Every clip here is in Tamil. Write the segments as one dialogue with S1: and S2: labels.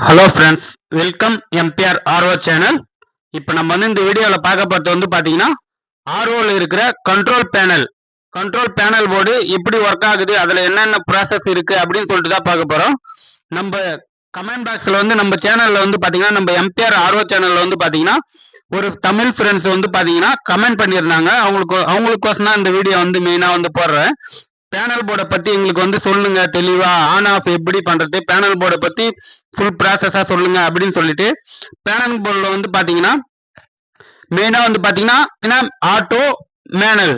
S1: Hello friends, welcome MBR RO channel. இப்போ நம்ம இந்த வீடியோவில் பார்க்க போகிறது பார்த்தீங்கன்னா ஆர்ஓவில் இருக்கிற கண்ட்ரோல் பேனல் போர்டு எப்படி ஒர்க் ஆகுது, அதில் என்னென்ன ப்ராசஸ் இருக்குது அப்படின்னு சொல்லிட்டு தான் பார்க்க போகிறோம். நம்ம கமெண்ட் பாக்ஸில் நம்ம சேனலில் பார்த்தீங்கன்னா நம்ம எம்பிஆர் ஆர்ஓ சேனலில் பார்த்தீங்கன்னா ஒரு தமிழ் ஃப்ரெண்ட்ஸ் பார்த்தீங்கன்னா கமெண்ட் பண்ணியிருந்தாங்க. அவங்களுக்கோசம் தான் இந்த வீடியோ மெயினாக போடுறேன். பேனல் போர்டை பத்தி எங்களுக்கு சொல்லுங்க, தெளிவா ஆன் ஆஃப் எப்படி பண்றது, பேனல் போர்டை பத்தி ஃபுல் ப்ராசஸா சொல்லுங்க அப்படின்னு சொல்லிட்டு பேனல் போர்டில் பாத்தீங்கன்னா மெயினா பாத்தீங்கன்னா ஆட்டோ மேனல்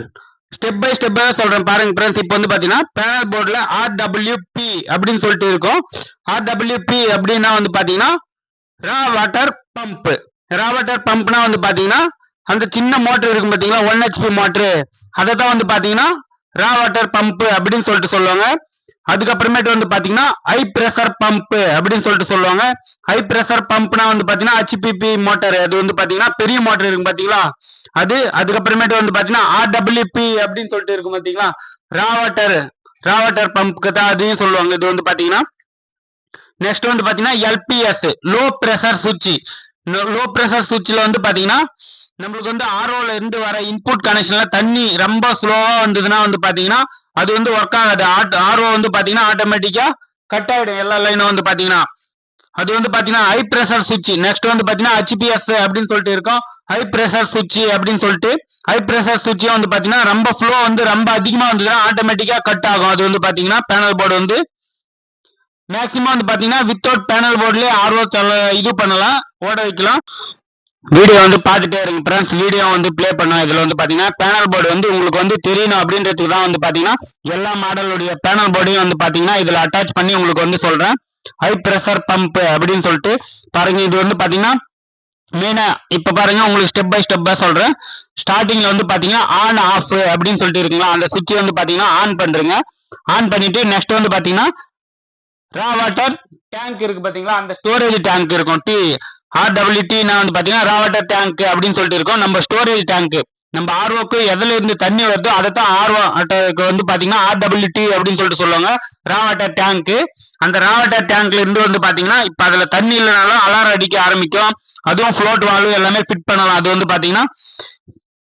S1: ஸ்டெப் பை ஸ்டெப்பா சொல்றேன் பாருங்க ஃப்ரெண்ட்ஸ். இப்போ பாத்தீங்கன்னா பேனல் போர்டில் RWP அப்படின்னு சொல்லிட்டு இருக்கும். RWP அப்படின்னா பாத்தீங்கன்னா ரா வாட்டர் பம்ப்னா பாத்தீங்கன்னா அந்த சின்ன மோட்டர் இருக்கும் பாத்தீங்களா, 1 HP மோட்டரு, அதை தான் பாத்தீங்கன்னா ரா வாட்டர் பம்ப் அப்படின்னு சொல்லிட்டு சொல்லுவாங்க. அதுக்கப்புறமேட்டு பாத்தீங்கன்னா ஹை பிரஷர் பம்ப் அப்படின்னு சொல்லிட்டு சொல்லுவாங்க. ஹை பிரஷர் பம்ப்னா பாத்தீங்கன்னா HPP மோட்டர், அது பாத்தீங்கன்னா பெரிய மோட்டர் இருக்கும் பாத்தீங்களா அது. அதுக்கப்புறமேட்டு பாத்தீங்கன்னா RWP அப்படின்னு சொல்லிட்டு இருக்கும் பாத்தீங்களா, ரா வாட்டர் பம்புக்கு தான் அதையும் சொல்லுவாங்க. இது பாத்தீங்கன்னா நெக்ஸ்ட் பாத்தீங்கன்னா LPS லோ பிரஷர் சுவிட்ச்ல பாத்தீங்கன்னா நம்மளுக்கு ஆர்ஓல இருந்து வர இன்புட் கனெக்ஷன்ல தண்ணி ரொம்ப ஸ்லோவா வந்ததுன்னா பாத்தீங்கன்னா அது ஒர்க் ஆகாது. ஆர்ஓ பாத்தீங்கன்னா ஆட்டோமேட்டிக்கா கட் ஆயிடும் எல்லா லைனும் பாத்தீங்கன்னா. அது பாத்தீங்கன்னா ஹை பிரஷர் சுவிட்ச். நெக்ஸ்ட் பாத்தீங்கன்னா HPS அப்படின்னு சொல்லிட்டு இருக்கும், ஹை பிரஷர் சுவிட்ச் அப்படின்னு சொல்லிட்டு. ஹை பிரஷர் சுவிட்ச் பாத்தீங்கன்னா ரொம்ப ஃப்ளோ ரொம்ப அதிகமா வந்ததுன்னா ஆட்டோமேட்டிக்கா கட் ஆகும். அது பாத்தீங்கன்னா பேனல் போர்டு மேக்சிமம் பாத்தீங்கன்னா வித்தவுட் பேனல் போர்ட்லயே ஆர்ஓ இது பண்ணலாம், ஓட வைக்கலாம். வீடியோ பார்த்துட்டே இருங்க ஃப்ரெண்ட்ஸ். வீடியோ ப்ளே பண்ணும். இதுல பாத்தீங்கன்னா பேனல் போர்டு உங்களுக்கு தெரியணும் அப்படின்றதுக்கு தான் பாத்தீங்கன்னா எல்லா மாடலுடைய பேனல் போர்டையும் பாத்தீங்கன்னா இதுல அட்டாச் பண்ணி உங்களுக்கு சொல்றேன். ஹை பிரஷர் பம்ப் அப்படின்னு சொல்லிட்டு பாருங்க. இது பாத்தீங்கன்னா மெயினா இப்ப பாருங்க உங்களுக்கு ஸ்டெப் பை ஸ்டெப்பா சொல்றேன். ஸ்டார்டிங்ல பாத்தீங்கன்னா ஆன் ஆஃப் அப்படின்னு சொல்லிட்டு இருக்குங்களா, அந்த சுவிட்ச் பாத்தீங்கன்னா ஆன் பண்றீங்க. ஆன் பண்ணிட்டு நெக்ஸ்ட் பாத்தீங்கன்னா ரா வாட்டர் டேங்க் இருக்கு பாத்தீங்களா, அந்த ஸ்டோரேஜ் டேங்க் இருக்கும். RWT பாத்தீங்கன்னா ரா வாட்டர் டேங்க் அப்படின்னு சொல்லிட்டு இருக்கும். நம்ம ஸ்டோரேஜ் டேங்க், நம்ம ஆர்ஓக்கு எதுல இருந்து தண்ணி வருதோ அதை தான் ஆர்ஓக்கு பாத்தீங்கன்னா RWT அப்படின்னு சொல்லிட்டு சொல்லுவாங்க, ரா வாட்டர் டேங்க். அந்த ரா வாட்டர் டேங்க்ல இருந்து பாத்தீங்கன்னா இப்ப அதுல தண்ணி இல்லைனாலும் அலாரம் அடிக்க ஆரம்பிக்கும். அதுவும் ஃப்ளோட் வால்வு எல்லாமே ஃபிட் பண்ணலாம். அது பாத்தீங்கன்னா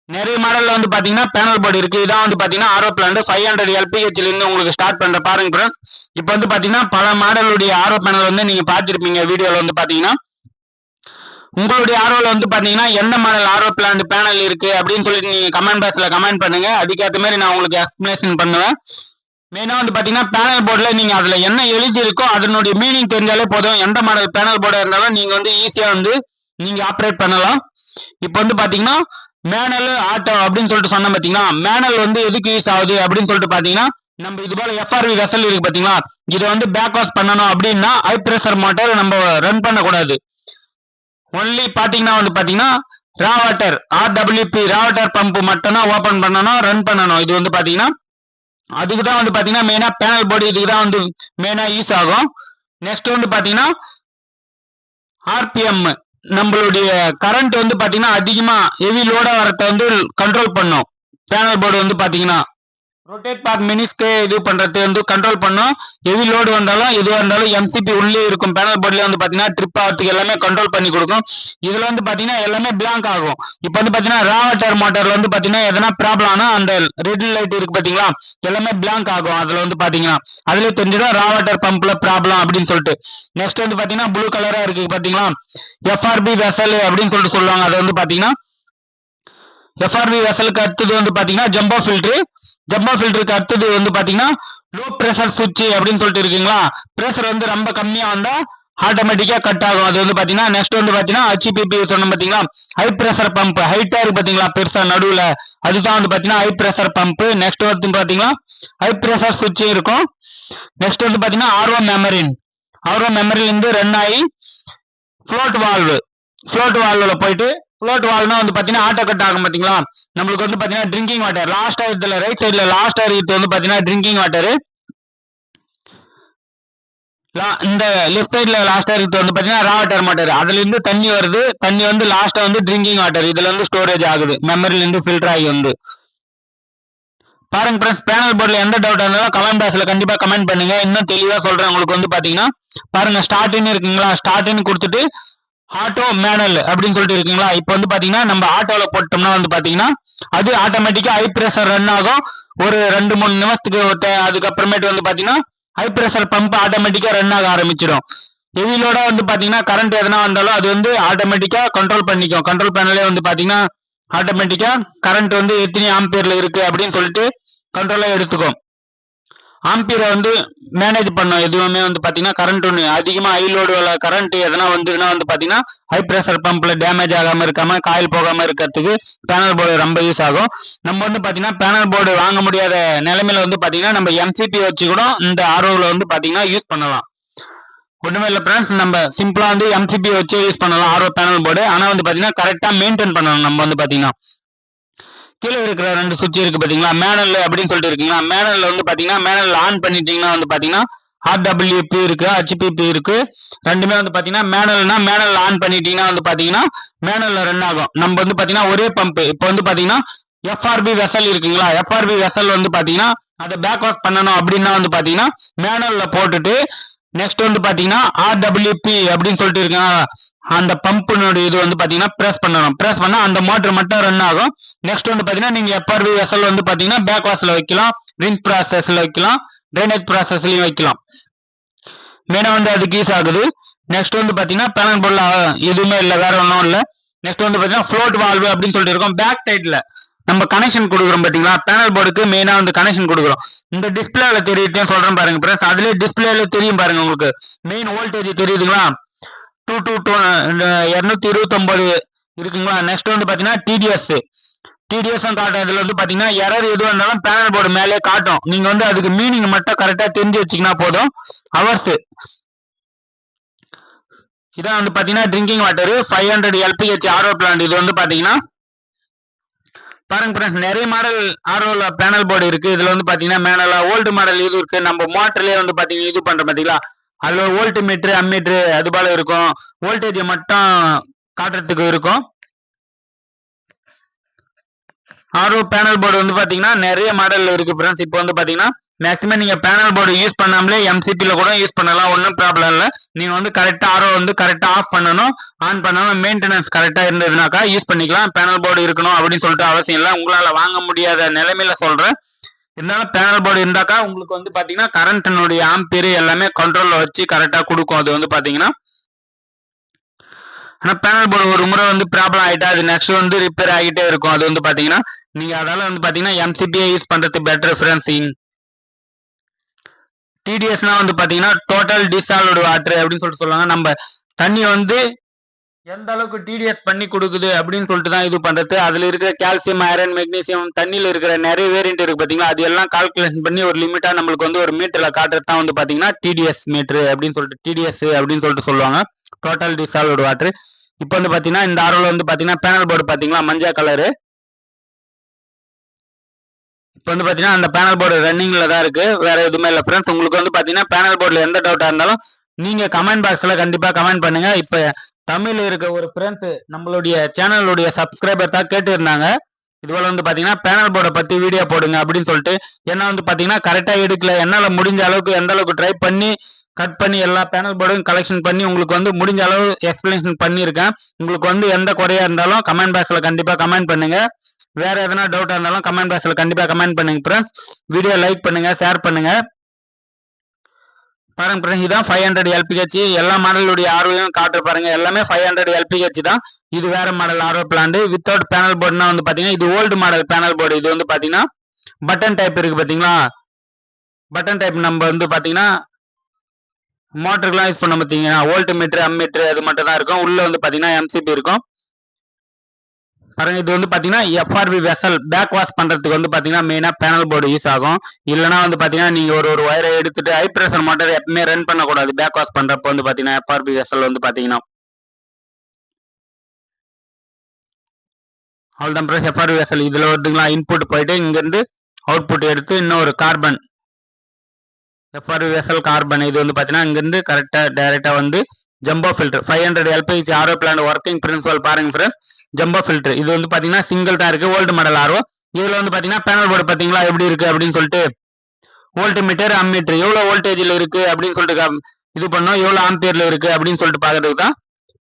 S1: நிறைய மாடல்ல பாத்தீங்கன்னா பேனல் போர்டு இருக்கு. இதான் பாத்தீங்கன்னா ஆர்ஓ பிளான்ட் 500 LPHல இருந்து உங்களுக்கு ஸ்டார்ட் பண்ற பாருங்க ஃப்ரெண்ட்ஸ். இப்போ பாத்தீங்கன்னா பல மாடலுடைய ஆர்ஓ பேனல் நீங்க பாத்திருப்பீங்க வீடியோல. பாத்தீங்கன்னா உங்களுடைய ஆர்ஓல பாத்தீங்கன்னா எந்த மாடல் ஆர்ஓ பிளான்ட் பேனல் இருக்கு அப்படின்னு சொல்லிட்டு நீங்க கமெண்ட் பாக்ஸ்ல கமெண்ட் பண்ணுங்க. அதுக்கேற்ற மாதிரி நான் உங்களுக்கு எக்ஸ்பிளேஷன் பண்ணுவேன். மெயினா பாத்தீங்கன்னா பேனல் போர்டுல நீங்க அதுல என்ன எழுதி இருக்கோ அதனுடைய மீனிங் தெரிஞ்சாலே போதும். எந்த மாடல் பேனல் போர்டா இருந்தாலும் நீங்க ஈஸியா நீங்க ஆப்ரேட் பண்ணலாம். இப்போ பாத்தீங்கன்னா மேனல் ஆட்டோ அப்படின்னு சொல்லிட்டு சொன்ன பாத்தீங்கன்னா மேனல் எதுக்கு யூஸ் ஆகுது அப்படின்னு சொல்லிட்டு பாத்தீங்கன்னா நம்ம இது போல FRV வெசல் இருக்கு பாத்தீங்களா, இதை பேக் வாஷ் பண்ணணும் அப்படின்னா ஹை பிரஷர் மோட்டார் நம்ம ரன் பண்ணக்கூடாது. ஒன்லி பாத்தீங்கன்னா பாத்தீங்கன்னா ரா வாட்டர் RWP ரா வாட்டர் பம்ப் மட்டும் தான் ஓபன் பண்ணணும், ரன் பண்ணணும். இது பாத்தீங்கன்னா அதுக்கு தான் பாத்தீங்கன்னா மெயினா பேனல் போர்டு இதுக்கு தான் மெயினா யூஸ் ஆகும். நெக்ஸ்ட் பாத்தீங்கன்னா RPM நம்மளுடைய கரண்ட் பாத்தீங்கன்னா அதிகமா ஹெவி லோடா வரத கண்ட்ரோல் பண்ணும். பேனல் போர்டு பாத்தீங்கன்னா ரொட்டேட் பார் மினிஸ்க்கு இது பண்றது கண்ட்ரோல் பண்ணும். ஹெவி லோடு வந்தாலும் எதுவாக இருந்தாலும் MCP உள்ளே இருக்கும். பேனல் போர்ட்ல பாத்தீங்கன்னா ட்ரிப் ஆகிறதுக்கு எல்லாமே கண்ட்ரோல் பண்ணி கொடுக்கும். இதுல பாத்தீங்கன்னா எல்லாமே பிளாங்க் ஆகும். இப்போ பாத்தீங்கன்னா ரா வாட்டர் மோட்டார்ல பாத்தீங்கன்னா எதனா ப்ராப்ளம் ஆனா அந்த ரெட் லைட் இருக்கு பாத்தீங்களா, எல்லாமே பிளாங்க் ஆகும். அதுல பாத்தீங்கன்னா அதுல தெரிஞ்சிடும் ரா வாட்டர் பம்ப்ல ப்ராப்ளம் அப்படின்னு சொல்லிட்டு. நெக்ஸ்ட் பாத்தீங்கன்னா ப்ளூ கலரா இருக்கு பாத்தீங்களா, FRB வெசல் அப்படின்னு சொல்லிட்டு சொல்லுவாங்க. அது பாத்தீங்கன்னா FRB வெசலுக்கு அடுத்தது பாத்தீங்கன்னா ஜம்போ ஃபில்டருக்கு அடுத்தது பாத்தீங்கன்னா லோ பிரஷர் சுவிட்ச் அப்படின்னு சொல்லிட்டு இருக்குங்களா, பிரஷர் ரொம்ப கம்மியா வந்தா ஆட்டோமேட்டிக்கா கட் ஆகும். அது பாத்தீங்கன்னா நெக்ஸ்ட் பாத்தீங்கன்னா HPP சொன்ன பாத்தீங்களா, ஹை பிரஷர் பம்ப் ஹைட்டா இருக்கு பாத்தீங்களா பெருசா நடுவுல, அதுதான் பாத்தீங்கன்னா ஹை பிரஷர் பம்ப். நெக்ஸ்ட் பாத்தீங்கன்னா ஹை பிரஷர் சுவிட்ச் இருக்கும். நெக்ஸ்ட் பாத்தீங்கன்னா ஆர்ஓ மெமரில இருந்து ரன் ஆகி ஃப்ளோட் வால்வுல போயிட்டு ஃப்ளோட் வால்வ்னா பாத்தீங்கன்னா ஆட்டோ கட் ஆகும் பாத்தீங்களா. நம்மளுக்கு பாத்தீங்கன்னா ட்ரிங்கிங் வாட்டர் லாஸ்டா இதுல ரைட் சைடுல லாஸ்டா இருக்கிறது பாத்தீங்கன்னா ட்ரிங்கிங் வாட்டர். இந்த லெஃப்ட் சைடுல லாஸ்டா இருக்கிறது பாத்தீங்கன்னா ரா வாட்டர் மோட்டார். அதுல இருந்து தண்ணி வருது. தண்ணி லாஸ்டா ட்ரிங்கிங் வாட்டர். இதுல ஸ்டோரேஜ் ஆகுது, மெமரில இருந்து ஃபில்டர் ஆகி பாருங்க ஃப்ரெண்ட்ஸ். பேனல் போர்ட்ல எந்த டவுட் இருந்தாலும் கமெண்ட் பாக்ஸ்ல கண்டிப்பா கமெண்ட் பண்ணுங்க. இன்னும் தெளிவா சொல்றேன் உங்களுக்கு பாத்தீங்கன்னா பாருங்க ஸ்டார்ட்னு இருக்குங்களா, ஸ்டார்ட்னு கொடுத்துட்டு ஆட்டோ மேனுவல் அப்படின்னு சொல்லிட்டு இருக்குங்களா. இப்போ வந்து பாத்தீங்கன்னா நம்ம ஆட்டோல போட்டோம்னா வந்து பாத்தீங்கன்னா அது ஆட்டோமேட்டிக்கா ஹை பிரஷர் ரன் ஆகும். ஒரு 2-3 நிமிஷத்துக்கு அதுக்கப்புறமேட்டு வந்து பாத்தீங்கன்னா ஹை பிரஷர் பம்ப் ஆட்டோமேட்டிக்கா ரன் ஆக ஆரம்பிச்சிடும். ஹெவிலோட வந்து பாத்தீங்கன்னா கரண்ட் எதனா வந்தாலும் அது வந்து ஆட்டோமேட்டிக்கா கண்ட்ரோல் பண்ணிக்கும். கண்ட்ரோல் பேனலே வந்து பாத்தீங்கன்னா ஆட்டோமேட்டிக்கா கரண்ட் வந்து எத்தனை ஆம்பியர்ல இருக்கு அப்படின்னு சொல்லிட்டு கண்ட்ரோலா எடுத்துக்கும். ஆம்பியரை வந்து மேனேஜ் பண்ணும். எதுவுமே வந்து பாத்தீங்கன்னா கரண்ட் ஒன்று அதிகமா ஹை லோடு கரண்ட் எதனா வந்ததுன்னா வந்து பாத்தீங்கன்னா ஹை பிரஷர் பம்ப்ல டேமேஜ் ஆகாம இருக்காம காயில் போகாம இருக்கிறதுக்கு பேனல் போர்டு ரொம்ப யூஸ் ஆகும். நம்ம வந்து பாத்தீங்கன்னா பேனல் போர்டு வாங்க முடியாத நிலைமையில வந்து பாத்தீங்கன்னா நம்ம எம்சிபி வச்சு கூட இந்த ஆர்ஓல வந்து பாத்தீங்கன்னா யூஸ் பண்ணலாம். ஒண்ணுமே இல்ல ஃப்ரெண்ட்ஸ், நம்ம சிம்பிளா வந்து எம்சிபி வச்சு யூஸ் பண்ணலாம் ஆர்ஓ பேனல் போர்டு. ஆனா வந்து பாத்தீங்கன்னா கரெக்டா மெயின்டைன் பண்ணணும். நம்ம வந்து பாத்தீங்கன்னா கீழே இருக்கிற 2 சுவிட்ச் இருக்கு பாத்தீங்களா, மேனல் அப்படின்னு சொல்லிட்டு இருக்குங்களா. மேனல்ல வந்து பாத்தீங்கன்னா மேனல் ஆன் பண்ணிட்டீங்கன்னா வந்து பாத்தீங்கன்னா ஆர்டபிள்யூபி இருக்கு, ஹெச்பிபி இருக்கு. ரெண்டுமே வந்து பாத்தீங்கன்னா மேனல் ஆன் பண்ணிட்டீங்கன்னா வந்து பாத்தீங்கன்னா மேனல்ல ரன் ஆகும். நம்ம வந்து பாத்தீங்கன்னா ஒரே பம்ப் இப்போ வந்து பாத்தீங்கன்னா எஃப்ஆர்பி வெசல் இருக்குங்களா, எஃப்ஆர்பி வெசல் வந்து பாத்தீங்கன்னா அதை பேக் வாஷ் பண்ணணும் அப்படின்னா வந்து பாத்தீங்கன்னா மேனல்ல போட்டுட்டு நெக்ஸ்ட் வந்து பாத்தீங்கன்னா ஆர்டபிள்யூபி அப்படின்னு சொல்லிட்டு இருக்காங்க அந்த பம்பினுடைய இது வந்து பாத்தீங்கன்னா பிரஸ் பண்ணணும். பிரஸ் பண்ணா அந்த மோட்டர் மட்டும் ரன் ஆகும். நெக்ஸ்ட் வந்து பாத்தீங்கன்னா நீங்க எஃப்ஆர்பி வெசல் வந்து பாத்தீங்கன்னா பேக் வாஷ்ல வைக்கலாம், ரின்ஸ் ப்ராசஸ்ல வைக்கலாம், ட்ரைனேஜ் ப்ராசஸ்லயும் வைக்கலாம். மெயினா வந்து அதுக்கு யூஸ் ஆகுது. நெக்ஸ்ட் வந்து பாத்தீங்கன்னா பேனல் போர்ட்ல எதுவுமே இல்லை, வேற ஒன்றும் இல்லை. நெக்ஸ்ட் வந்து பாத்தீங்கன்னா ஃப்ளோட் வால்வு அப்படின்னு சொல்லிட்டு இருக்கோம். பேக் சைட்ல நம்ம கனெக்ஷன் கொடுக்குறோம் பாத்தீங்களா, பேனல் போர்டுக்கு மெயினா வந்து கனெக்ஷன் கொடுக்குறோம். இந்த டிஸ்பிளேல தெரியுது சொல்றேன் பாருங்க ஃப்ரெண்ட்ஸ், அதுலயே டிஸ்பிளேல தெரியும் பாருங்க உங்களுக்கு மெயின் வோல்டேஜ் தெரியுதுங்களா, 229 இருக்குங்களா. நெக்ஸ்ட் வந்து பாத்தீங்கன்னா டிடிஎஸ் காட்டும். இதுல வந்து பாத்தீங்கன்னா எரர் எதுவும் இருந்தாலும் பேனல் போர்டு மேலே காட்டும். நீங்க வந்து அதுக்கு மீனிங் மட்டும் கரெக்டா தெரிஞ்சு வச்சுக்கினா போதும். ஹவர்ஸ் இதான் வந்து பாத்தீங்கன்னா drinking water 500 LPH RO plant. இது வந்து பாத்தீங்கன்னா பாருங்க ஃப்ரெண்ட்ஸ், நிறைய மாடல் ஆர்ஓல பேனல் போர்டு இருக்கு. இதுல வந்து பாத்தீங்கன்னா மேனலா ஓல்டு மாடல் இது இருக்கு. நம்ம மோட்டர்லயே வந்து பாத்தீங்கன்னா இது பண்ற பாத்தீங்களா, அதுல வோல்ட் மீட்டர் அம்மீட்டர் அது போல இருக்கும். வோல்டேஜ் மட்டும் காட்டுறதுக்கு இருக்கும். ஆர்ஓ பேனல் போர்டு வந்து பாத்தீங்கன்னா நிறைய மாடல் இருக்கு ஃப்ரெண்ட்ஸ். இப்போ வந்து பாத்தீங்கன்னா மேக்ஸிமம் நீங்க பேனல் போர்டு யூஸ் பண்ணாமலே எம்சிபில கூட யூஸ் பண்ணலாம், ஒன்றும் ப்ராப்ளம் இல்லை. நீங்க வந்து கரெக்டா ஆர்ஓ வந்து கரெக்டா ஆஃப் பண்ணணும், ஆன் பண்ணணும், மெயின்டெனன்ஸ் கரெக்டா இருந்ததுனாக்கா யூஸ் பண்ணிக்கலாம். பேனல் போர்டு இருக்கணும் அப்படின்னு சொல்லிட்டு அவசியம் இல்லை. உங்களால வாங்க முடியாத நிலைமையில சொல்றேன். இருந்தாலும் பேனல் போர்டு இருந்தாக்கா உங்களுக்கு வந்து பாத்தீங்கன்னா கரண்ட்னுடைய ஆம்பியர் எல்லாமே கண்ட்ரோல்ல வச்சு கரெக்டா கொடுக்கும். அது வந்து பாத்தீங்கன்னா ஆனா பேனல் போர்டு ஒரு முறை வந்து ப்ராப்ளம் ஆயிட்டா அது நெக்ஸ்ட் வந்து ரிப்பேர் ஆகிட்டே இருக்கும். அது வந்து பாத்தீங்கன்னா நீங்க அதால வந்து பாத்தீங்கன்னா எம்சிபியை யூஸ் பண்றது பெட்டர் ஃப்ரெண்ட்ஸ். டிடிஎஸ்னா வந்து பாத்தீங்கன்னா டோட்டல் டிசால்வ்டு வாட்டர் அப்படின்னு சொல்லிட்டு சொல்லுவாங்க. நம்ம தண்ணி வந்து எந்த அளவுக்கு டிடிஎஸ் பண்ணி கொடுக்குது அப்படின்னு சொல்லிட்டு தான் இது பண்றது. அதுல இருக்கிற கால்சியம், ஐரன், மெக்னீசியம், தண்ணியில இருக்கிற நிறைய வேரியன்ட் இருக்கு பாத்தீங்களா, அது எல்லாம் கால்குலேஷன் பண்ணி ஒரு லிமிட்டா நம்மளுக்கு வந்து ஒரு மீட்டர்ல காட்டுறது தான் வந்து பாத்தீங்கன்னா டிடிஎஸ் மீட்டர் அப்படின்னு சொல்லிட்டு டிடிஎஸ் அப்படின்னு சொல்லிட்டு சொல்லுவாங்க, டோட்டல் டிசால்வ்டு வாட்டர். இப்போ வந்து பாத்தீங்கன்னா இந்த ஆர்ஓல வந்து பாத்தீங்கன்னா பேனல் போர்டு பாத்தீங்களா மஞ்சள் கலரு. இப்போ வந்து பாத்தீங்கன்னா அந்த பேனல் போர்டு ரன்னிங்ல தான் இருக்கு, வேற எதுவுமே இல்லை ஃப்ரெண்ட்ஸ். உங்களுக்கு வந்து பாத்தீங்கன்னா பேனல் போர்டுல எந்த டவுட்டா இருந்தாலும் நீங்க கமெண்ட் பாக்ஸ்ல கண்டிப்பா கமெண்ட் பண்ணுங்க. இப்ப தமிழ்ல இருக்க ஒரு ஃப்ரெண்ட்ஸ் நம்மளுடைய சேனலுடைய சப்ஸ்கிரைபர் தான் கேட்டு இருந்தாங்க, இதுபோல வந்து பாத்தீங்கன்னா பேனல் போர்டை பத்தி வீடியோ போடுங்க அப்படின்னு சொல்லிட்டு. ஏன்னா வந்து பாத்தீங்கன்னா கரெக்டா எடுக்கல, என்னால முடிஞ்ச அளவுக்கு எந்த அளவுக்கு ட்ரை பண்ணி கட் பண்ணி எல்லா பேனல் போர்டும் கலெக்ஷன் பண்ணி உங்களுக்கு வந்து முடிஞ்ச அளவு எக்ஸ்பிளேஷன் பண்ணியிருக்கேன். உங்களுக்கு வந்து எந்த குறையா இருந்தாலும் கமெண்ட் பாக்ஸ்ல கண்டிப்பா கமெண்ட் பண்ணுங்க. வேற எதனா டவுட்டா இருந்தாலும் கமெண்ட் பாக்ஸ்ல கண்டிப்பா கமெண்ட் பண்ணுங்க ஃப்ரெண்ட்ஸ். வீடியோ லைக் பண்ணுங்க, ஷேர் பண்ணுங்க. பாருங்க ஃப்ரெண்ட்ஸ், இதான் 500 LPH. எல்லா மாடலுடைய ஆர்ஓயும் காட்டுற பாருங்க, எல்லாமே 500 LPH தான். இது வேற model RO plant without panel போர்டுனா வந்து பாத்தீங்கன்னா இது ஓல்டு மாடல் பேனல் போர்டு. இது வந்து பாத்தீங்கன்னா பட்டன் டைப் இருக்கு பாத்தீங்களா, பட்டன் டைப். நம்ம வந்து பாத்தீங்கன்னா மோட்டருக்குலாம் யூஸ் பண்ண பார்த்தீங்கன்னா வோல்ட் மீட்டர் அம்மீட்டர் அது மட்டும் தான் இருக்கும். உள்ள வந்து பாத்தீங்கன்னா எம்சிபி இருக்கும் பாருங்க. இது வந்து பாத்தீங்கன்னா எஃப்ஆர்பி வெசல் பேக் வாஷ் பண்றதுக்கு வந்து பாத்தீங்கன்னா மெயினா பேனல் போர்டு யூஸ் ஆகும். இல்லைன்னா வந்து பாத்தீங்கன்னா நீங்க ஒரு ஒயரை எடுத்துட்டு ஹை பிரஷர் மோட்டர் எப்பவுமே ரன் பண்ணக்கூடாது. பேக் வாஷ் பண்றப்ப வந்து பாத்தீங்கன்னா எஃப்ஆர்பி வெசல் வந்து பாத்தீங்கன்னா அவ்வளோதான் ப்ரெஸ். எஃப்ஆர்பி வெசல் இதுல வருதுங்களா, இன்புட் போயிட்டு இங்க இருந்து அவுட்புட் எடுத்து இன்னொரு கார்பன் எஃப்ஆர்பி வெசல் கார்பன். இது வந்து பாத்தீங்கன்னா இங்க இருந்து கரெக்டா டைரக்டா வந்து jumbo filter 500 LPH RO plant working principle பாருங்க ஃப்ரெண்ட்ஸ். ஜம்போ ஃபில்டர் இது வந்து பாத்தீங்கன்னா சிங்கிள் தான் இருக்கு, ஓல்டு மாடல் ஆர்ஓ. இதுல வந்து பாத்தீங்கன்னா பேனல் போர்டு பாத்தீங்களா எப்படி இருக்கு அப்படின்னு சொல்லிட்டு வோல்ட் மீட்டர் அம்மீட்டர் எவ்வளவு வோல்டேஜ்ல இருக்கு அப்படின்னு சொல்லிட்டு இது பண்ணோம் எவ்வளவு ஆம்பியர்ல இருக்கு அப்படின்னு சொல்லிட்டு பாக்குறதுக்கு தான்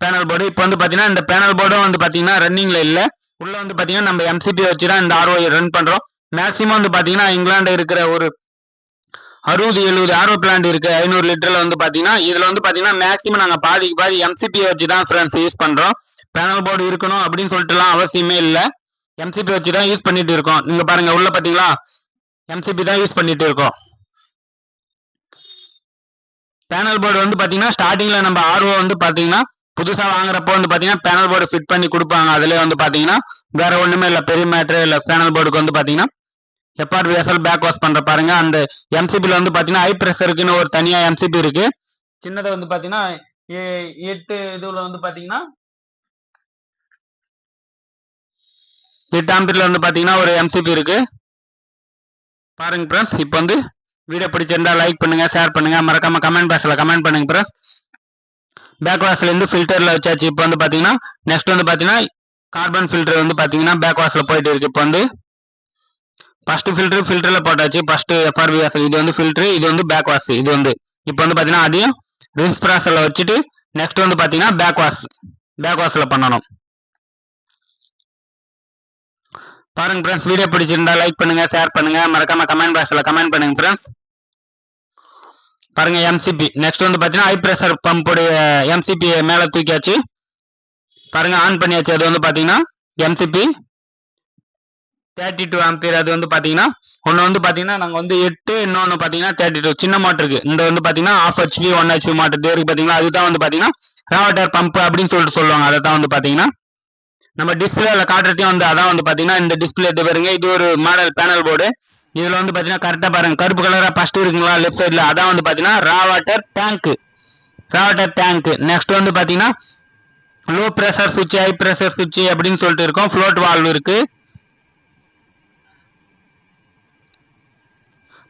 S1: பேனல் போர்டு. இப்போ வந்து பாத்தீங்கன்னா இந்த பேனல் போர்டும் வந்து பாத்தீங்கன்னா ரன்னிங்ல இல்ல. உள்ள வந்து பாத்தீங்கன்னா நம்ம எம்சிபி வச்சுதான் இந்த ஆர்ஓ ரன் பண்றோம். மேக்சிமம் வந்து பாத்தீங்கன்னா இங்கிலாந்து இருக்கிற ஒரு 60-70 ஆர்ஓ பிளான்ட் இருக்கு 500 லிட்டர்ல வந்து பாத்தீங்கன்னா இதுல வந்து பாத்தீங்கன்னா மேக்சிமம் நாங்க பாதிக்கு பாதி எம்சிபி வச்சுதான் ஃப்ரெண்ட்ஸ் யூஸ் பண்றோம். பேனல் போர்டு இருக்கணும் அப்படின்னு சொல்லிட்டுலாம் அவசியமே இல்ல. எம்சிபி வச்சுதான் யூஸ் பண்ணிட்டு இருக்கோம். நீங்க பாருங்க உள்ள பாத்தீங்களா எம்சிபி தான் யூஸ் பண்ணிட்டு இருக்கோம். பேனல் போர்டு வந்து பாத்தீங்கன்னா ஸ்டார்டிங்ல நம்ம ஆர்ஓ வந்து பாத்தீங்கன்னா புதுசா வாங்குறப்போ வந்து பாத்தீங்கன்னா பேனல் போர்டு ஃபிட் பண்ணி கொடுப்பாங்க. அதுல வந்து பாத்தீங்கன்னா வேற ஒண்ணுமே இல்ல, பெரிய மேட்ரு இல்ல. பேனல் போர்டுக்கு வந்து பாத்தீங்கன்னா எஃப்ஆர்விஎஸ்எல் பேக் வாஷ் பண்ற பாருங்க. அந்த எம்சிபில வந்து பாத்தீங்கன்னா ஹை பிரஷருக்குன்னு ஒரு தனியா எம்சிபி இருக்கு. சின்னதை வந்து பாத்தீங்கன்னா 8 இதுல வந்து பாத்தீங்கன்னா 8 ஆம்பியர்ல வந்து பாத்தீங்கன்னா ஒரு எம்சிபி இருக்கு பாருங்க ஃப்ரெண்ட்ஸ். இப்போ வந்து வீடியோ பிடிச்சிருந்தா லைக் பண்ணுங்க, ஷேர் பண்ணுங்க, மறக்காம கமெண்ட் பாக்ஸ்ல கமெண்ட் பண்ணுங்க ஃப்ரெண்ட்ஸ். பேக் வாஷ்ல இருந்து ஃபில்டர்ல வச்சாச்சு. இப்போ வந்து பாத்தீங்கன்னா நெக்ஸ்ட் வந்து பாத்தீங்கன்னா கார்பன் ஃபில்டர் வந்து பாத்தீங்கன்னா பேக் வாஷ்ல போயிட்டு இருக்கு. இப்போ வந்து ஃபர்ஸ்ட் ஃபில்டர்ல போட்டாச்சு. ஃபர்ஸ்ட் எஃப்ஆர்விஎஸ் இது வந்து ஃபில்டர், இது வந்து பேக் வாஷ். இது வந்து இப்போ வந்து பாத்தீங்கன்னா அதையும் ரின்ஸ் ப்ராசஸ்ல வச்சுட்டு நெக்ஸ்ட் வந்து பாத்தீங்கன்னா பேக் வாஷ்ல பண்ணணும். பாருங்க ஃப்ரெண்ட்ஸ், வீடியோ பிடிச்சிருந்தா லைக் பண்ணுங்க, ஷேர் பண்ணுங்க, மறக்காம கமெண்ட் பாக்ஸ்ல கமெண்ட் பண்ணுங்க ஃப்ரெண்ட்ஸ். பாருங்க எம்சிபி நெக்ஸ்ட் வந்து பாத்தீங்கன்னா ஹை பிரஷர் பம்புடைய எம்சிபி மேல தூக்கியாச்சு. பாருங்க ஆன் பண்ணியாச்சு. அது வந்து பாத்தீங்கன்னா எம்சிபி 32 ஆம்பியர். அது வந்து பாத்தீங்கன்னா ஒன்னு வந்து பாத்தீங்கன்னா நாங்க வந்து 8, இன்னொன்னு பாத்தீங்கன்னா 32 சின்ன மோட்டருக்கு. இந்த வந்து பாத்தீங்கன்னா 1/2 HP 1 HP மோட்டர் இருக்கு பாத்தீங்கன்னா. அதுதான் வந்து பாத்தீங்கன்னா ராவட்டர் பம்ப் அப்படின்னு சொல்லிட்டு சொல்லுவாங்க. அதை தான் வந்து பாத்தீங்கன்னா நம்ம டிஸ்பிளேல காட்டுறதையும் வந்து அதான் வந்து பாத்தீங்கன்னா இந்த டிஸ்பிளே இது பாருங்க. இது ஒரு மாடல் பேனல் போர்டு. இதுல வந்து பாத்தீங்கன்னா கரெக்டா பாருங்க கருப்பு கலரா ஃபர்ஸ்ட் இருக்குங்களா லெஃப்ட் சைட்ல, அதான் வந்து பாத்தீங்கன்னா ராவட்டர் டேங்க். நெக்ஸ்ட் வந்து பாத்தீங்கன்னா லோ பிரஷர் சுவிட்ச், ஹை பிரஷர் சுவிட்ச் அப்படின்னு சொல்லிட்டு இருக்கும். ஃப்ளோட் வால்வ் இருக்கு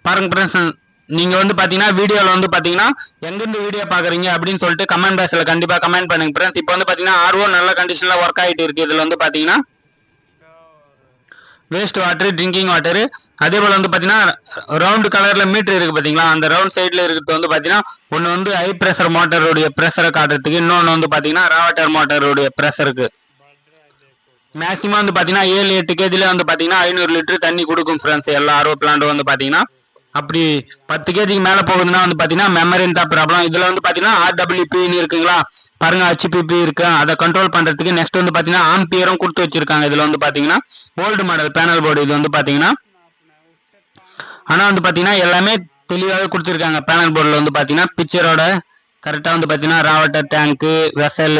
S1: பாருங்க ஃப்ரெண்ட்ஸ். நீங்க வந்து பாத்தீங்கன்னா வீடியோல வந்து பாத்தீங்கன்னா எங்கிருந்து வீடியோ பாக்குறீங்க அப்படின்னு சொல்லிட்டு கமெண்ட் பாக்ஸ்ல கண்டிப்பா கமெண்ட் பண்ணுங்க ஃப்ரெண்ட்ஸ். இப்போ வந்து பாத்தீங்கன்னா ஆர்ஓ நல்ல கண்டிஷன்ல ஒர்க் ஆயிட்டு இருக்கு. இதுல வந்து பாத்தீங்கன்னா வேஸ்ட் வாட்டர், ட்ரிங்கிங் வாட்டர், அதே போல வந்து பாத்தீங்கன்னா ரவுண்ட் கலர்ல மீட்டர் இருக்கு பாத்தீங்களா. அந்த ரவுண்ட் சைட்ல இருக்கிறது வந்து பாத்தீங்கன்னா ஒன்னு வந்து ஹை பிரஷர் மோட்டருடைய பிரஷரை காட்டுறதுக்கு, இன்னொன்னு வந்து பாத்தீங்கன்னா ராவட்டர் மோட்டருடைய பிரஷருக்கு. மேக்சிமம் வந்து பாத்தீங்கன்னா 7-8 கேஜில வந்து பாத்தீங்கன்னா 500 லிட்டர் தண்ணி கொடுக்கும் ஃப்ரெண்ட்ஸ். எல்லா ஆர்ஓ பிளான்ட் வந்து பாத்தீங்கன்னா அப்படி 10 கேஜிக்கு மேல போகுதுன்னா வந்து பாத்தீங்கன்னா மெமரின் தான் ப்ராப்ளம். இதுல வந்து பாத்தீங்கன்னா ஆர்டபிள்யூபின்னு இருக்குங்களா பாருங்க, ஹெச்பிபி இருக்கு. அதை கண்ட்ரோல் பண்றதுக்கு நெக்ஸ்ட் வந்து பாத்தீங்கன்னா ஆம்பியரும் கொடுத்து வச்சிருக்காங்க. இதுல வந்து பாத்தீங்கன்னா ஓல்டு மாடல் பேனல் போர்டு இது வந்து பாத்தீங்கன்னா. ஆனா வந்து பாத்தீங்கன்னா எல்லாமே தெளிவாகவே கொடுத்துருக்காங்க பேனல் போர்டுல வந்து பாத்தீங்கன்னா பிக்சரோட கரெக்டா வந்து பாத்தீங்கன்னா ராவட்டர் டேங்க், வெசல்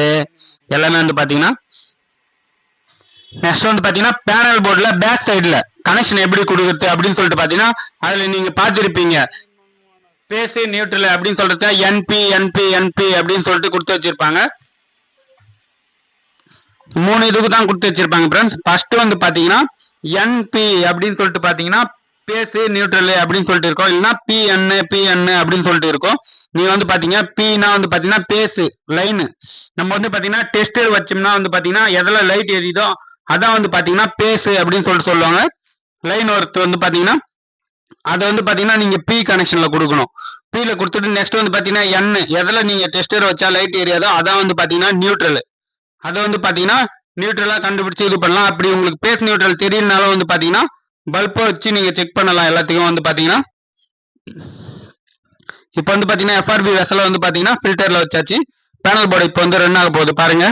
S1: எல்லாமே வந்து பாத்தீங்கன்னா. நெக்ஸ்ட் வந்து பாத்தீங்கன்னா பேனல் போர்டுல பேக் சைடுல கனெக்ஷன் எப்படி கொடுக்குறது அப்படின்னு சொல்லிட்டு பாத்தீங்கன்னா அதுல நீங்க பாத்திருப்பீங்க பேஸ் நியூட்ரல் அப்படின்னு சொல்றது என்பி அப்படின்னு சொல்லிட்டு கொடுத்து வச்சிருப்பாங்க. 3 இதுக்கு தான் கொடுத்து வச்சிருப்பாங்க ஃப்ரெண்ட்ஸ். ஃபர்ஸ்ட் வந்து பாத்தீங்கன்னா என்பி அப்படின்னு சொல்லிட்டு பாத்தீங்கன்னா பேஸ் நியூட்ரல் அப்படின்னு சொல்லிட்டு இருக்கோம். இல்லைன்னா பிஎன் அப்படின்னு சொல்லிட்டு இருக்கும். நீங்க வந்து பாத்தீங்கன்னா பின்னா வந்து பாத்தீங்கன்னா பேஸ் லைன். நம்ம வந்து பாத்தீங்கன்னா டெஸ்டர் வச்சோம்னா வந்து பாத்தீங்கன்னா எதுல லைட் எரியுதோ அதான் வந்து பாத்தீங்கன்னா பேஸ் அப்படின்னு சொல்லிட்டு சொல்லுவாங்க. லைன் ஒர்க் வந்து பாத்தீங்கன்னா அதை வந்து பாத்தீங்கன்னா நீங்க பி கனெக்ஷன்ல கொடுக்கணும். பில கொடுத்துட்டு நெக்ஸ்ட் வந்து பாத்தீங்கன்னா என் எதுல நீங்க டெஸ்டர் வச்சா லைட் ஏரியாதோ அதான் வந்து பாத்தீங்கன்னா நியூட்ரல். அதை வந்து பாத்தீங்கன்னா நியூட்ரலா கண்டுபிடிச்சு இது பண்ணலாம். அப்படி உங்களுக்கு பேஸ் நியூட்ரல் தெரியலனாலும் வந்து பாத்தீங்கன்னா பல்பை வச்சு நீங்க செக் பண்ணலாம் எல்லாத்தையும் வந்து பாத்தீங்கன்னா. இப்போ வந்து பாத்தீங்கன்னா எஃப்ஆர்பி வெசல வந்து பாத்தீங்கன்னா ஃபில்டர்ல வச்சாச்சு. பேனல் போர்டு இப்போ வந்து ரன் ஆக போகுது பாருங்க.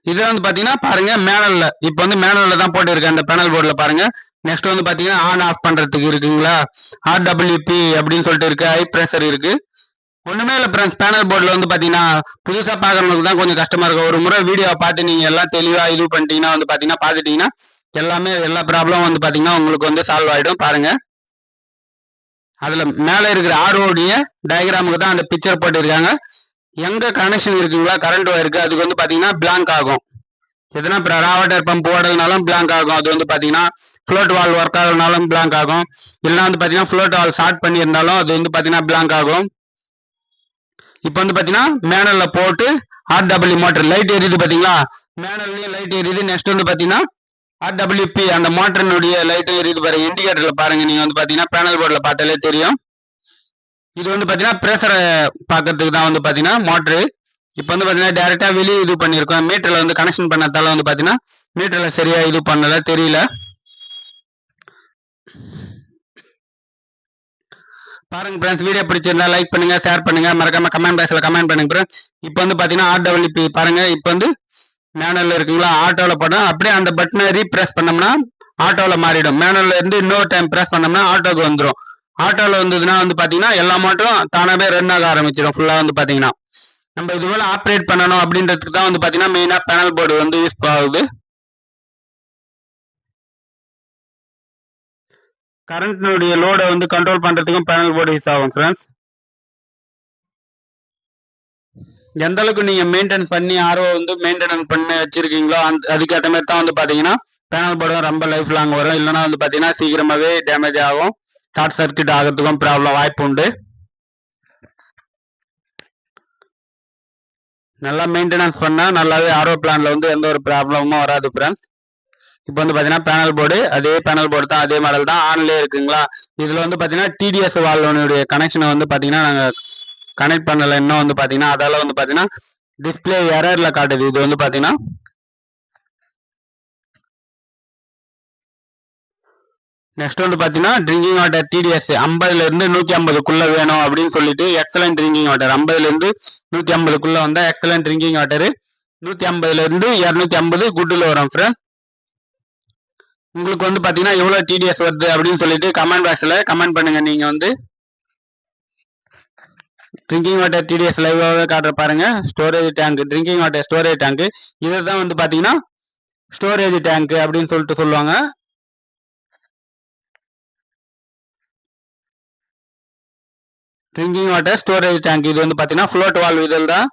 S1: இது வந்து பாத்தீங்கன்னா பாருங்க மேனல்ல இப்போ வந்து மேனல்ல தான் போட்டு இருக்கு அந்த பேனல் போர்டுல பாருங்க. நெக்ஸ்ட் வந்து பாத்தீங்கன்னா ஆன் ஆஃப் பண்றதுக்கு இருக்குங்களா ஆர்டபிள்யூபி அப்படின்னு சொல்லிட்டு இருக்கு. ஹை பிரஷர் இருக்கு. ஒண்ணுமே இல்ல ஃப்ரெண்ட்ஸ், பேனல் போர்டுல வந்து பாத்தீங்கன்னா புதுசா பாக்குறவங்களுக்கு தான் கொஞ்சம் கஷ்டமா இருக்கும். ஒரு முறை வீடியோ பார்த்து நீங்க எல்லாம் தெளிவா இது பண்ணிட்டீங்கன்னா வந்து பாத்தீங்கன்னா பாத்துட்டீங்கன்னா எல்லாமே எல்லா ப்ராப்ளம் வந்து பாத்தீங்கன்னா உங்களுக்கு வந்து சால்வ் ஆயிடும் பாருங்க. அதுல மேல இருக்கிற ஆர்ஓடைய டயக்ராமுக்கு தான் அந்த பிக்சர் போட்டு இருக்காங்க. எங்க கனெக்ஷன் இருக்குங்களா கரண்ட் இருக்கு அதுக்கு வந்து பாத்தீங்கன்னா பிளாங்க் ஆகும். எதனா ராவட்டர் பம்ப் ஓடுறதுனாலும் பிளாங்க் ஆகும். அது வந்து பாத்தீங்கன்னா ஃப்ளோட் வால் ஒர்க் ஆகுறதுனாலும் பிளாங்க் ஆகும். இல்லைன்னா வந்து பாத்தீங்கன்னா ஃப்ளோட் வால் ஷார்ட் பண்ணியிருந்தாலும் அது வந்து பாத்தீங்கன்னா பிளாங்க் ஆகும். இப்போ வந்து பாத்தீங்கன்னா மேனல்ல போட்டு ஆர்டபிள்யூ மோட்டர் லைட் எரியுது பாத்தீங்களா, மேனல்லயும் லைட் எரியுது. நெக்ஸ்ட் வந்து பாத்தீங்கன்னா ஆர்டபிள்யூபி அந்த மோட்டரினுடைய லைட்டும் எரியுது பாருங்க. இண்டிகேட்டர்ல பாருங்க நீங்க வந்து பாத்தீங்கன்னா பேனல் போர்டுல பார்த்தாலே தெரியும். இது வந்து பார்த்தீங்கன்னா ப்ரெஷரை பார்க்கறதுக்கு தான் வந்து பார்த்தீங்கன்னா மோட்ரு. இப்போ வந்து பார்த்தீங்கன்னா டேரெக்டாக வெளியே இது பண்ணியிருக்கோம். மீட்டரில் வந்து கனெக்ஷன் பண்ணதால வந்து பார்த்தீங்கன்னா மீட்டரில் சரியாக இது பண்ணல தெரியல. பாருங்க ஃப்ரெண்ட்ஸ், வீடியோ பிடிச்சிருந்தா லைக் பண்ணுங்க, ஷேர் பண்ணுங்க, மறக்காம கமெண்ட் பாக்ஸில் கமெண்ட் பண்ணுங்க ஃப்ரெண்ட்ஸ். இப்போ வந்து பார்த்தீங்கன்னா RWP பாருங்க, இப்போ வந்து மேனுவலில் இருக்குங்களா, ஆட்டோவில் போட்டோம் அப்படியே அந்த பட்டனை ரீப்ரெஸ் பண்ணோம்னா ஆட்டோவில் மாறிடும். மேனுவலில் இருந்து இன்னொரு டைம் ப்ரெஸ் பண்ணோம்னா ஆட்டோக்கு வந்துடும். ஆட்டோவில் வந்ததுன்னா வந்து பார்த்தீங்கன்னா எல்லா மோட்டரும் தானாகவே ரன் ஆக ஆரம்பிச்சிடும் ஃபுல்லாக வந்து பார்த்தீங்கன்னா. நம்ம இது போல ஆப்ரேட் பண்ணணும் அப்படின்றதுக்கு தான் வந்து பார்த்தீங்கன்னா மெயினாக பேனல் போர்டு வந்து யூஸ் ஆகுது. கரண்ட்னுடைய லோடை வந்து கண்ட்ரோல் பண்ணுறதுக்கும் பேனல் போர்டு யூஸ் ஆகும் ஃப்ரெண்ட்ஸ். எந்த அளவுக்கு நீங்கள் மெயின்டைன் பண்ணி ஆர்ஓ வந்து மெயின்டெனன்ஸ் பண்ணி வச்சிருக்கீங்களோ அதுக்கேற்ற மாதிரி தான் வந்து பார்த்தீங்கன்னா பேனல் போர்டும் ரொம்ப லைஃப் லாங் வரும். இல்லைன்னா வந்து பார்த்தீங்கன்னா சீக்கிரமாகவே டேமேஜ் ஆகும், ஷார்ட் சர்க்கியூட் ஆகிறதுக்கும் ப்ராப்ளம் வாய்ப்பு உண்டு. நல்லா மெயின்டெனன்ஸ் பண்ணால் நல்லாவே ஆர்ஓ பிளான்ல வந்து எந்த ஒரு ப்ராப்ளமும் வராது ஃப்ரெண்ட்ஸ். இப்போ வந்து பார்த்தீங்கன்னா பேனல் போர்டு அதே பேனல் போர்டு தான், அதே மாடல் தான், ஆன்லேயே இருக்குங்களா. இதில் வந்து பார்த்தீங்கன்னா TDS வால்வனுடைய கனெக்ஷனை வந்து பார்த்தீங்கன்னா நாங்கள் கனெக்ட் பண்ணலை இன்னும் வந்து பார்த்தீங்கன்னா. அதால் வந்து பார்த்தீங்கன்னா டிஸ்பிளே எரரில் காட்டுது. இது வந்து பார்த்தீங்கன்னா நெக்ஸ்ட் வந்து பார்த்தீங்கன்னா ட்ரிங்கிங் வாட்டர் TDS 50லேருந்து 150க்குள்ளே வேணும் அப்படின்னு சொல்லிட்டு எக்ஸலன்ட் ட்ரிங்கிங் வாட்டர் 50லேருந்து 150க்குள்ளே வந்தால் எக்ஸலன்ட் ட்ரிங்கிங் வாட்டரு, 150லேருந்து 250 குட்டில் வரும் ஃப்ரெண்ட்ஸ். உங்களுக்கு வந்து பார்த்தீங்கன்னா எவ்வளோ TDS வருது அப்படின்னு சொல்லிட்டு கமெண்ட் பாக்ஸில் கமெண்ட் பண்ணுங்க. நீங்கள் வந்து ட்ரிங்கிங் வாட்டர் TDS லைவாகவே காட்டுற பாருங்க. Storage tank, drinking water storage tank, இதை தான் வந்து பார்த்தீங்கன்னா ஸ்டோரேஜ் டேங்க் அப்படின்னு சொல்லிட்டு சொல்லுவாங்க. ட்ரிங்கிங் வாட்டர் ஸ்டோரேஜ் டேங்க் இது வந்து பார்த்தீங்கன்னா ஃப்ளோட் வால்வ் இதில் தான்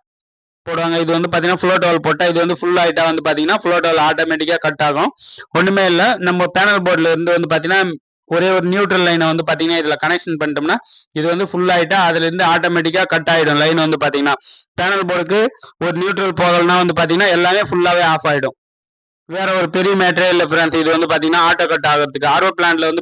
S1: போடுவாங்க. இது வந்து பார்த்தீங்கன்னா ஃப்ளோட் வால்வ் போட்டால் இது வந்து ஃபுல் ஆகிட்டா வந்து பார்த்தீங்கன்னா ஃப்ளோட் வால்வ் ஆட்டோமேட்டிக்காக கட் ஆகும். ஒன்றுமே இல்லை, நம்ம பேனல் போர்டில் இருந்து வந்து பார்த்தீங்கன்னா ஒரே ஒரு நியூட்ரல் லைனை வந்து பார்த்தீங்கன்னா இதில் கனெக்ஷன் பண்ணிட்டோம்னா இது வந்து ஃபுல் ஆகிட்டா அதுலேருந்து ஆட்டோமேட்டிக்காக கட் ஆகிடும் லைன் வந்து பார்த்தீங்கன்னா. பேனல் போர்டுக்கு ஒரு நியூட்ரல் போகலன்னா வந்து பார்த்தீங்கன்னா எல்லாமே ஃபுல்லாகவே ஆஃப் ஆகிடும். வேற ஒரு பெரிய மேட்டரே இல்லை ஃப்ரெண்ட்ஸ். இது வந்து பார்த்தீங்கன்னா ஆட்டோ கட் ஆகிறதுக்கு ஆர்ஓ பிளான்ல வந்து